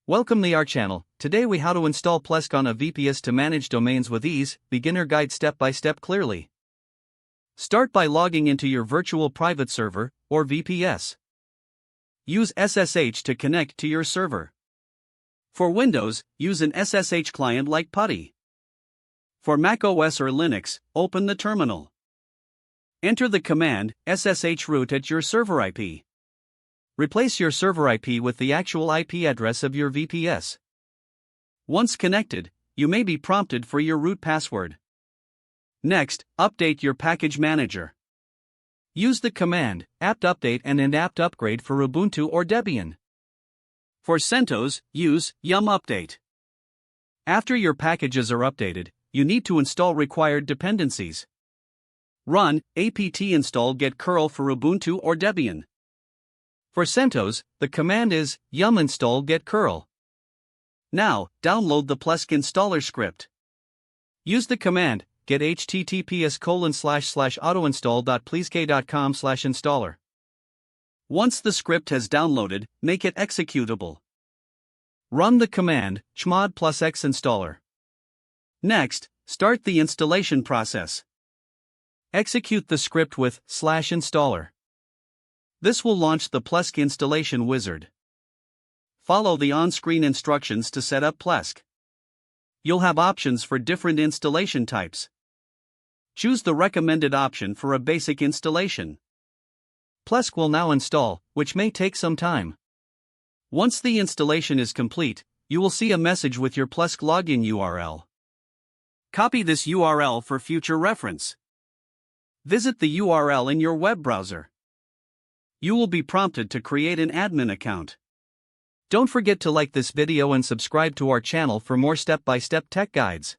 Welcome to our channel. Today we how to install Plesk on a VPS to manage domains with ease, beginner guide step by step clearly. Start by logging into your virtual private server, or VPS. Use SSH to connect to your server. For Windows, use an SSH client like PuTTY. For macOS or Linux, open the terminal. Enter the command SSH root at your server IP. Replace your server IP with the actual IP address of your VPS. Once connected, you may be prompted for your root password. Next, update your package manager. Use the command apt update and apt upgrade for Ubuntu or Debian. For CentOS, use yum update. After your packages are updated, you need to install required dependencies. Run apt install get curl for Ubuntu or Debian. For CentOS, the command is yum install get curl. Now, download the Plesk installer script. Use the command get https://autoinstall.plesk.com/installer. Once the script has downloaded, make it executable. Run the command chmod +x installer. Next, start the installation process. Execute the script with /installer. This will launch the Plesk installation wizard. Follow the on-screen instructions to set up Plesk. You'll have options for different installation types. Choose the recommended option for a basic installation. Plesk will now install, which may take some time. Once the installation is complete, you will see a message with your Plesk login URL. Copy this URL for future reference. Visit the URL in your web browser. You will be prompted to create an admin account. Don't forget to like this video and subscribe to our channel for more step-by-step tech guides.